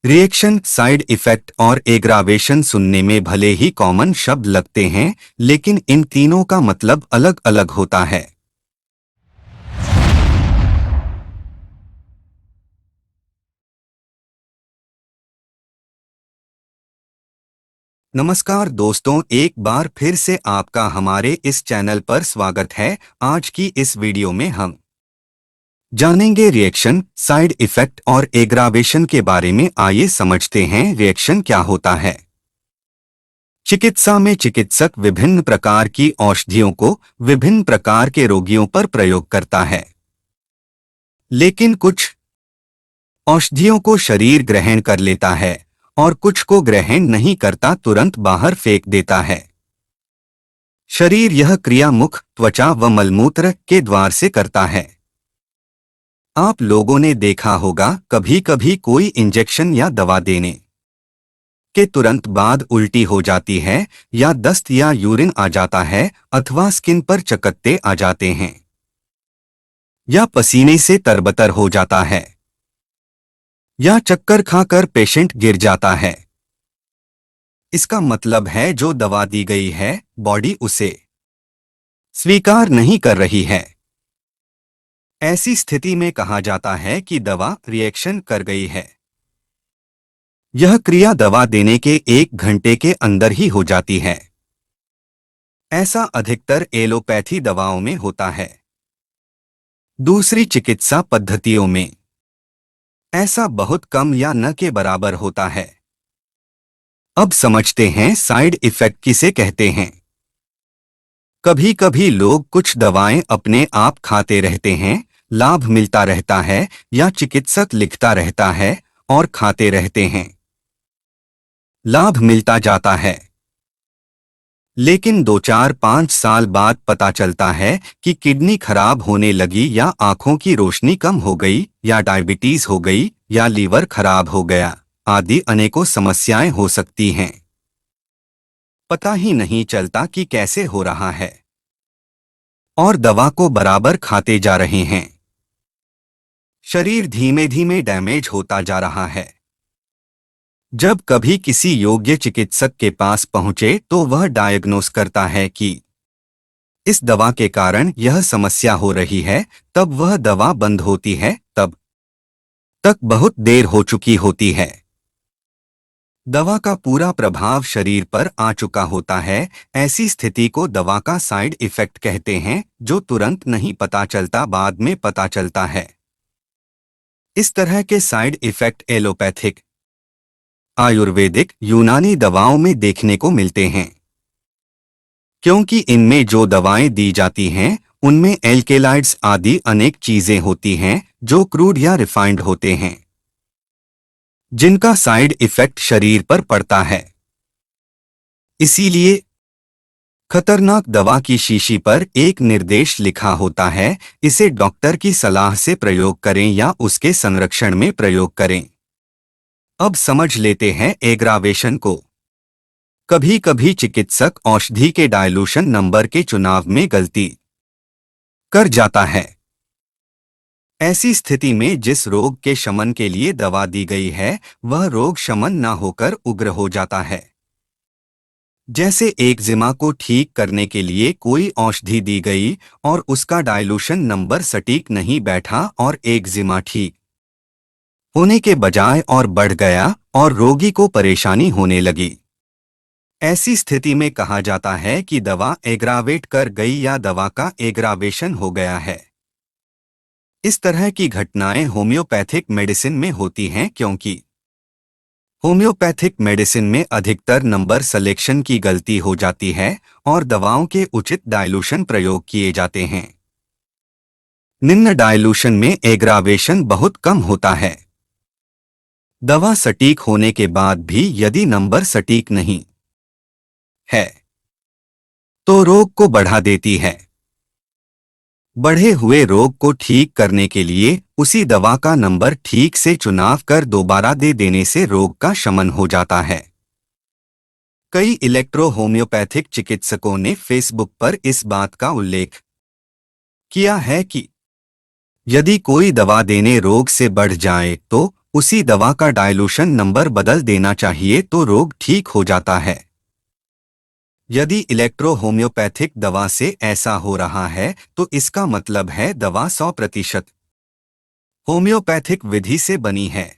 Reaction, side effect और aggravation सुनने में भले ही कॉमन शब्द लगते हैं, लेकिन इन तीनों का मतलब अलग अलग होता है। नमस्कार दोस्तों, एक बार फिर से आपका हमारे इस चैनल पर स्वागत है। आज की इस वीडियो में हम जानेंगे रिएक्शन, साइड इफेक्ट और एग्रावेशन के बारे में। आइए समझते हैं रिएक्शन क्या होता है। चिकित्सा में चिकित्सक विभिन्न प्रकार की औषधियों को विभिन्न प्रकार के रोगियों पर प्रयोग करता है, लेकिन कुछ औषधियों को शरीर ग्रहण कर लेता है और कुछ को ग्रहण नहीं करता, तुरंत बाहर फेंक देता है। शरीर यह क्रिया मुख, त्वचा व मलमूत्र के द्वार से करता है। आप लोगों ने देखा होगा, कभी कभी कोई इंजेक्शन या दवा देने के तुरंत बाद उल्टी हो जाती है, या दस्त या यूरिन आ जाता है, अथवा स्किन पर चकत्ते आ जाते हैं, या पसीने से तरबतर हो जाता है, या चक्कर खाकर पेशेंट गिर जाता है। इसका मतलब है जो दवा दी गई है, बॉडी उसे स्वीकार नहीं कर रही है। ऐसी स्थिति में कहा जाता है कि दवा रिएक्शन कर गई है। यह क्रिया दवा देने के 1 घंटे के अंदर ही हो जाती है। ऐसा अधिकतर एलोपैथी दवाओं में होता है। दूसरी चिकित्सा पद्धतियों में ऐसा बहुत कम या न के बराबर होता है। अब समझते हैं साइड इफेक्ट किसे कहते हैं। कभी कभी लोग कुछ दवाएं अपने आप खाते रहते हैं, लाभ मिलता रहता है, या चिकित्सक लिखता रहता है और खाते रहते हैं, लाभ मिलता जाता है। लेकिन 2-4-5 साल बाद पता चलता है कि किडनी खराब होने लगी, या आंखों की रोशनी कम हो गई, या डायबिटीज हो गई, या लीवर खराब हो गया, आदि अनेकों समस्याएं हो सकती हैं। पता ही नहीं चलता कि कैसे हो रहा है, और दवा को बराबर खाते जा रहे हैं। शरीर धीमे धीमे डैमेज होता जा रहा है। जब कभी किसी योग्य चिकित्सक के पास पहुंचे तो वह डायग्नोस करता है कि इस दवा के कारण यह समस्या हो रही है, तब वह दवा बंद होती है। तब तक बहुत देर हो चुकी होती है। दवा का पूरा प्रभाव शरीर पर आ चुका होता है। ऐसी स्थिति को दवा का साइड इफेक्ट कहते हैं, जो तुरंत नहीं पता चलता, बाद में पता चलता है। इस तरह के साइड इफेक्ट एलोपैथिक, आयुर्वेदिक, यूनानी दवाओं में देखने को मिलते हैं, क्योंकि इनमें जो दवाएं दी जाती हैं उनमें एल्केलाइड्स आदि अनेक चीजें होती हैं जो क्रूड या रिफाइंड होते हैं, जिनका साइड इफेक्ट शरीर पर पड़ता है। इसीलिए खतरनाक दवा की शीशी पर एक निर्देश लिखा होता है, इसे डॉक्टर की सलाह से प्रयोग करें या उसके संरक्षण में प्रयोग करें। अब समझ लेते हैं एग्रावेशन को। कभी कभी चिकित्सक औषधि के डायलूशन नंबर के चुनाव में गलती कर जाता है। ऐसी स्थिति में जिस रोग के शमन के लिए दवा दी गई है, वह रोग शमन न होकर उग्र हो जाता है। जैसे एक्जिमा को ठीक करने के लिए कोई औषधि दी गई और उसका डायलूशन नंबर सटीक नहीं बैठा और एक्जिमा ठीक होने के बजाय और बढ़ गया और रोगी को परेशानी होने लगी। ऐसी स्थिति में कहा जाता है कि दवा एग्रावेट कर गई या दवा का एग्रावेशन हो गया है। इस तरह की घटनाएं होम्योपैथिक मेडिसिन में होती हैं, क्योंकि होम्योपैथिक मेडिसिन में अधिकतर नंबर सिलेक्शन की गलती हो जाती है और दवाओं के उचित डायलूशन प्रयोग किए जाते हैं। निम्न डायलूशन में एग्रावेशन बहुत कम होता है। दवा सटीक होने के बाद भी यदि नंबर सटीक नहीं है तो रोग को बढ़ा देती है। बढ़े हुए रोग को ठीक करने के लिए उसी दवा का नंबर ठीक से चुनाव कर दोबारा दे देने से रोग का शमन हो जाता है। कई इलेक्ट्रो होम्योपैथिक चिकित्सकों ने फेसबुक पर इस बात का उल्लेख किया है कि यदि कोई दवा देने रोग से बढ़ जाए तो उसी दवा का डायलूशन नंबर बदल देना चाहिए तो रोग ठीक हो जाता है। यदि इलेक्ट्रो होम्योपैथिक दवा से ऐसा हो रहा है तो इसका मतलब है दवा 100% होम्योपैथिक विधि से बनी है।